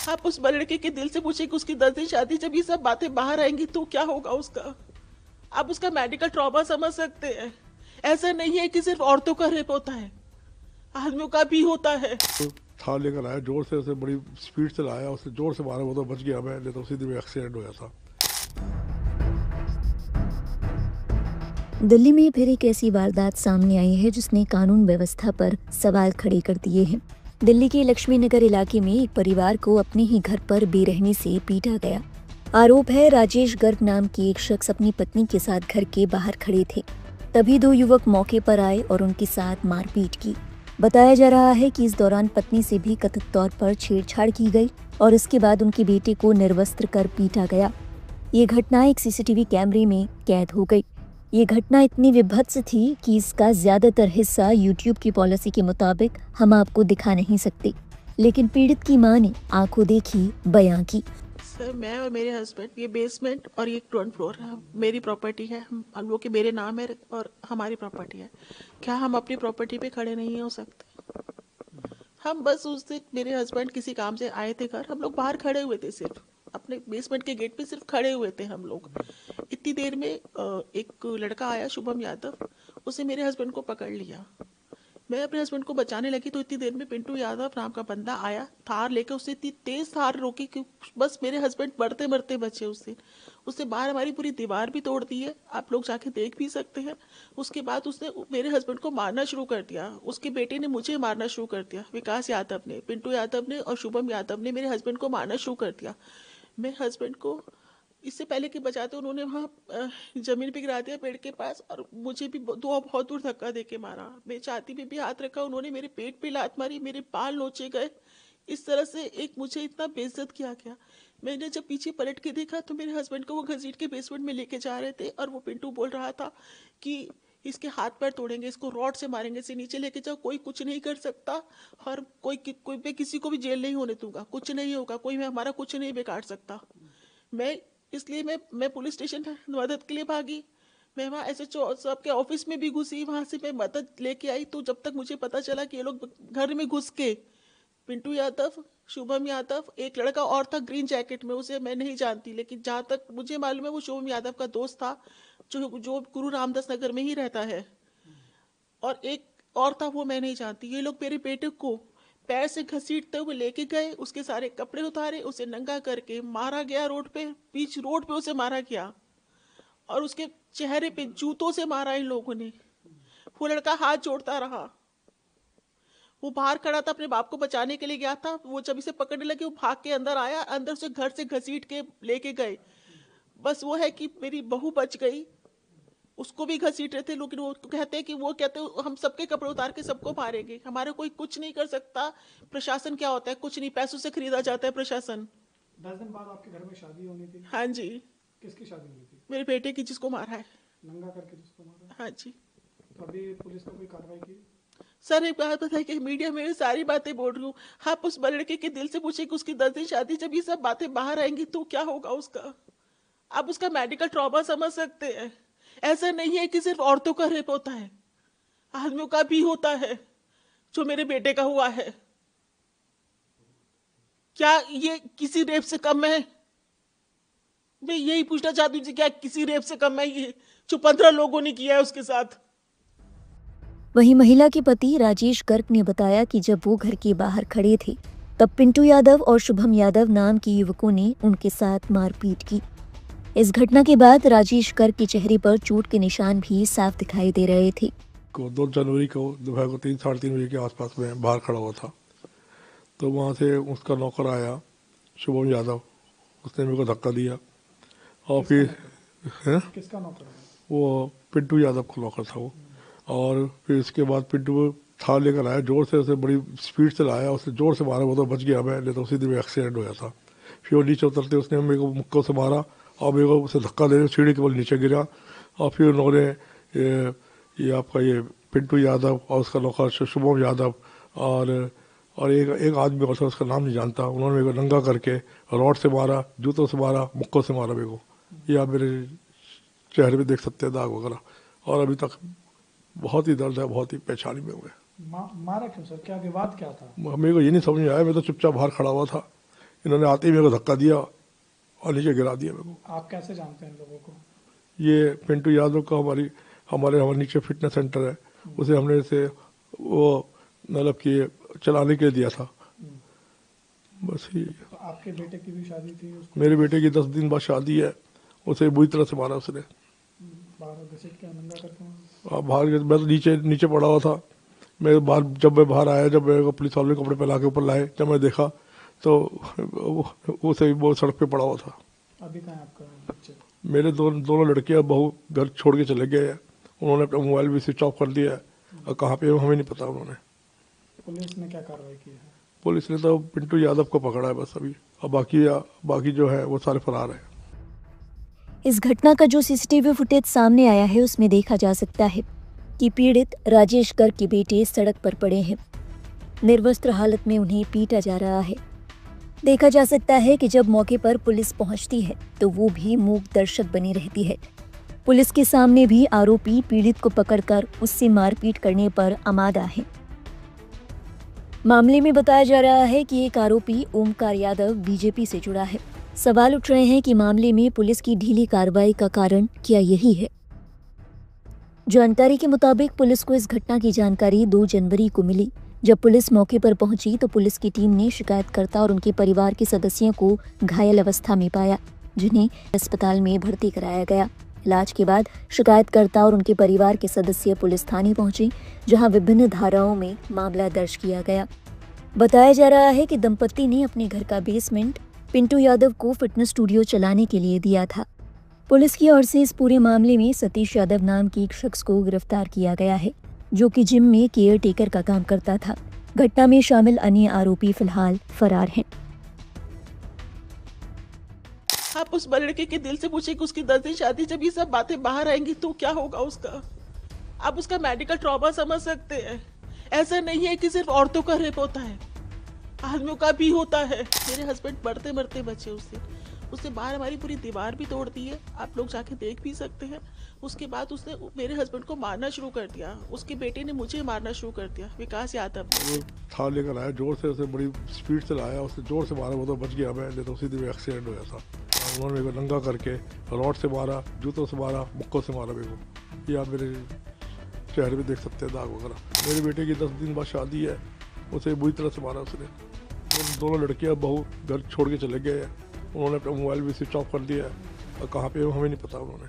आप उस लड़के के दिल से पूछे कि उसकी 10 दिन शादी, जब ये सब बातें बाहर आएंगी तो क्या होगा उसका। आप उसका मेडिकल ट्रॉमा समझ सकते हैं। ऐसा नहीं है कि सिर्फ औरतों का रेप होता है, आदमियों का भी होता है। थार लेकर आया, जोर से उसे बड़ी स्पीड से लाया, उसे जोर से मारा, वो तो बच गया, मैं नहीं तो उसी दिन एक्सीडेंट हो गया था। दिल्ली में फिर एक ऐसी वारदात सामने आई है जिसने कानून व्यवस्था पर सवाल खड़े कर दिए हैं। दिल्ली के लक्ष्मी नगर इलाके में एक परिवार को अपने ही घर पर बेरहमी से पीटा गया। आरोप है राजेश गर्ग नाम के एक शख्स अपनी पत्नी के साथ घर के बाहर खड़े थे, तभी दो युवक मौके पर आए और उनके साथ मारपीट की। बताया जा रहा है कि इस दौरान पत्नी से भी कथित तौर पर छेड़छाड़ की गई और इसके बाद उनके बेटे को निर्वस्त्र कर पीटा गया। ये घटना एक सीसीटीवी कैमरे में कैद हो गई। ये घटना इतनी विभत्स थी कि इसका ज्यादातर हिस्सा यूट्यूब की पॉलिसी के मुताबिक हम आपको दिखा नहीं सकते, लेकिन पीड़ित की मां ने आंखों देखी बयां की। सर, मैं और मेरे हस्बैंड, ये बेसमेंट और ये ग्राउंड फ्लोर है, मेरी प्रॉपर्टी है, हम लोग के मेरे नाम है और हमारी प्रॉपर्टी है। क्या हम अपनी प्रॉपर्टी पे खड़े नहीं हो सकते? हम बस उस दिन मेरे हस्बैंड किसी काम से आए थे घर, हम लोग बाहर खड़े हुए थे, सिर्फ अपने बेसमेंट के गेट पे सिर्फ खड़े हुए थे हम लोग। इतनी देर में एक लड़का आया, शुभम यादव, उसे मेरे हस्बैंड को पकड़ लिया। मैं अपने हस्बैंड को बचाने लगी तो इतनी देर में पिंटू यादव नाम का बंदा आया, थार लेके। उससे इतनी तेज थार रोकी कि बस मेरे हस्बैंड मरते मरते बचे उस दिन। उसने बाहर हमारी पूरी दीवार भी तोड़ दी है, आप लोग जाके देख भी सकते हैं। उसके बाद उसने मेरे हस्बैंड को मारना शुरू कर दिया। उसके बेटे ने मुझे मारना शुरू कर दिया, विकास यादव ने, पिंटू यादव ने और शुभम यादव ने मेरे हस्बैंड को मारना शुरू कर दिया। मैं हस्बैंड को इससे पहले कि बचाते उन्होंने वहाँ जमीन पे गिरा दिया पेड़ के पास, और मुझे भी बहुत दूर धक्का दे के मारा। मेरी छाती पे भी हाथ रखा उन्होंने, मेरे पेट पे लात मारी, मेरे बाल नोचे गए। इस तरह से एक मुझे इतना बेइज्जत किया गया। मैंने जब पीछे पलट के देखा तो मेरे हस्बैंड को वो घसीट के बेसमेंट में लेके जा रहे थे, और वो पिंटू बोल रहा था कि इसके हाथ पैर तोड़ेंगे, इसको रॉड से मारेंगे, इसे नीचे लेके जाओ, कोई कुछ नहीं कर सकता, और कोई मैं किसी को भी जेल नहीं होने दूंगा, कुछ नहीं होगा, कोई हमारा कुछ नहीं बिगाड़ सकता। मैं इसलिए मैं पुलिस स्टेशन मदद के लिए भागी। मैं वहाँ SHO साहब के ऑफिस में भी घुसी, वहाँ से मैं मदद लेके आई। तो जब तक मुझे पता चला कि ये लोग घर में घुस के, पिंटू यादव, शुभम यादव, एक लड़का और था ग्रीन जैकेट में, उसे मैं नहीं जानती, लेकिन जहाँ तक मुझे मालूम है वो शुभम यादव का दोस्त था, जो गुरु रामदास नगर में ही रहता है, और एक और था, वो मैं नहीं जानती। ये लोग मेरे बेटे को पैर से घसीटते हुए लेके गए, उसके सारे कपड़े उतारे, उसे नंगा करके मारा गया रोड पे, बीच रोड पे उसे मारा गया, और उसके चेहरे पे जूतों से मारा इन लोगों ने। वो लड़का हाथ जोड़ता रहा। वो बाहर खड़ा था, अपने बाप को बचाने के लिए गया था। वो जब इसे पकड़ने लगे वो भाग के अंदर आया, अंदर से घर से घसीट के लेके गए। बस वो है कि मेरी बहू बच गई, उसको भी घसीट रहे थे, लेकिन वो कहते हम सबके कपड़े उतार के सबको मारेंगे, हमारा कोई कुछ नहीं कर सकता। प्रशासन क्या होता है, कुछ नहीं, पैसों से खरीदा जाता है प्रशासन। 10 दिन बाद आपके घर में शादी होनी थी? हाँ जी। किसकी शादी हुई थी? मेरे बेटे की, जिसको मारा है। नंगा करके जिसको मारा? हाँ जी। तो अभी पुलिस ने कोई कार्रवाई की? सर, एक बात बताइए कि मीडिया में सारी बातें बोल रही हूँ, आप उस लड़के के दिल से पूछे कि उसकी 10 दिन शादी, जब ये सब बातें बाहर आएंगी तो क्या होगा उसका। आप उसका मेडिकल ट्रॉमा समझ सकते हैं। ऐसा नहीं है कि सिर्फ औरतों का रेप होता है, आदमियों का भी होता है, जो मेरे बेटे का हुआ है। क्या ये किसी रेप से कम है? मैं यही पूछना चाहती हूँ, क्या किसी रेप से कम है ये जो 15 लोगों ने किया है उसके साथ? वहीं महिला के पति राजेश गर्ग ने बताया कि जब वो घर के बाहर खड़े थे तब पिंटू यादव और शुभम यादव नाम के युवकों ने उनके साथ मारपीट की। इस घटना के बाद राजेश गर्ग के चेहरे पर चोट के निशान भी साफ दिखाई दे रहे थे। 2 जनवरी को दोपहर को 3-3:30 बजे के आसपास में बाहर खड़ा हुआ था, तो वहाँ से उसका नौकर आया शुभम यादव, उसने मेरे को धक्का दिया, और फिर किसका नौकर? वो पिंटू यादव का नौकर था वो। और फिर इसके बाद पिंटू थार लेकर आया, जोर से उसे बड़ी स्पीड से लाया, उसे जोर से मारा, वो तो बच गया, मैं नहीं तो उसी दिन एक्सीडेंट हो गया था। फिर वो नीचे उतरते उसने मेरे को मुक्कों से मारा, और मेरे को उसे धक्का देने सीढ़ी के बल नीचे गिरा। और फिर उन्होंने ये आपका ये पिंटू यादव और उसका नौकर शुभम यादव और एक आदमी और उसका नाम नहीं जानता, उन्होंने मेरे को नंगा करके रॉड से मारा, जूतों से मारा, मुक्कों से मारा मेरे को। ये आप मेरे चेहरे पे देख सकते हैं दाग वगैरह, और अभी तक बहुत ही दर्द है, बहुत ही परेशानी में हुए। मारा क्यों सर, क्या विवाद क्या था? मेरे को ये नहीं समझ में आया, मैं तो चुपचाप बाहर खड़ा हुआ था, इन्होंने आते ही मेरे को धक्का दिया और नीचे गिरा दिया मेरे को। आप कैसे जानते हैं इन लोगों को? ये पिंटू यादव का हमारे नीचे फिटनेस सेंटर है, उसे हमने से वो मतलब कि चलाने के लिए दिया था, बस ही। तो आपके बेटे की भी शादी थी? उसको मेरे बेटे की 10 दिन बाद शादी है, उसे बुरी तरह से मारा उसने। बाहर घसीट के नंगा करके मारा? बाहर मैं तो नीचे पड़ा हुआ था। जब मैं बाहर आया, जब मेरे को पुलिस वाले कपड़े पहना के ऊपर लाए, जब मैं देखा तो उसे वो सड़क पे पड़ा हुआ था। अभी कहाँ है आपका बच्चे? मेरे दोनों लड़के अब बहू घर छोड़ के चले गए हैं, उन्होंने अपना मोबाइल भी स्विच ऑफ कर दिया है, और कहाँ पे हमें नहीं पता उन्होंने। पुलिस ने क्या कार्रवाई की है? पुलिस ने तो पिंटू यादव को पकड़ा है बस अभी, और बाकी जो है वो सारे फरार हैं। इस घटना का जो सीसीटीवी फुटेज सामने आया है उसमें देखा जा सकता है कि पीड़ित राजेश गर्ग के बेटे सड़क पर पड़े हैं। निर्वस्त्र हालत में उन्हें पीटा जा रहा है। देखा जा सकता है कि जब मौके पर पुलिस पहुंचती है तो वो भी मूक दर्शक बनी रहती है। पुलिस के सामने भी आरोपी पीड़ित को पकड़कर उससे मारपीट करने पर आमादा है। मामले में बताया जा रहा है कि एक आरोपी ओमकार यादव बीजेपी से जुड़ा है। सवाल उठ रहे हैं कि मामले में पुलिस की ढीली कार्रवाई का कारण क्या यही है? जानकारी के मुताबिक पुलिस को इस घटना की जानकारी 2 जनवरी को मिली। जब पुलिस मौके पर पहुंची तो पुलिस की टीम ने शिकायतकर्ता और उनके परिवार के सदस्यों को घायल अवस्था में पाया, जिन्हें अस्पताल में भर्ती कराया गया। इलाज के बाद शिकायतकर्ता और उनके परिवार के सदस्य पुलिस थाने पहुंचे, जहां विभिन्न धाराओं में मामला दर्ज किया गया। बताया जा रहा है कि दंपति ने अपने घर का बेसमेंट पिंटू यादव को फिटनेस स्टूडियो चलाने के लिए दिया था। पुलिस की ओर से इस पूरे मामले में सतीश यादव नाम के एक शख्स को गिरफ्तार किया गया है, जो कि जिम में केयर टेकर का काम करता था। घटना में शामिल अन्य आरोपी फिलहाल फरार हैं। आप उस लड़के के दिल से पूछे कि उसकी 10 दिन शादी, जब ये सब बातें बाहर आएंगी तो क्या होगा उसका? आप उसका मेडिकल ट्रॉमा समझ सकते हैं। ऐसा नहीं है कि सिर्फ औरतों का रेप होता है, आदमियों का भी होता है। मेरे हस्बैंड मरते मरते बचे उसने बाहर हमारी पूरी दीवार भी तोड़ दी है, आप लोग जाके देख भी सकते हैं। उसके बाद उसने मेरे हस्बैंड को मारना शुरू कर दिया, उसके बेटे ने मुझे मारना शुरू कर दिया, विकास यादव। वो थार लेकर आया, जोर से उसे बड़ी स्पीड से लाया, उसने जोर से मारा, वो तो बच गया, मैं नहीं तो उसी दिन एक्सीडेंट हो गया था। उन्होंने मेरे को नंगा करके रॉड से मारा, जूतों से मारा, मुक्कों से मारा मेरे को। ये आप मेरे चेहरे पे देख सकते हैं दाग वगैरह। मेरे बेटे की 10 दिन बाद शादी है, उसे बुरी तरह से मारा उसने। दोनों लड़कियां बहू घर छोड़ के चले गए हैं, उन्होंने अपना मोबाइल भी स्विच ऑफ कर दिया है, और कहाँ पे हमें नहीं पता उन्होंने।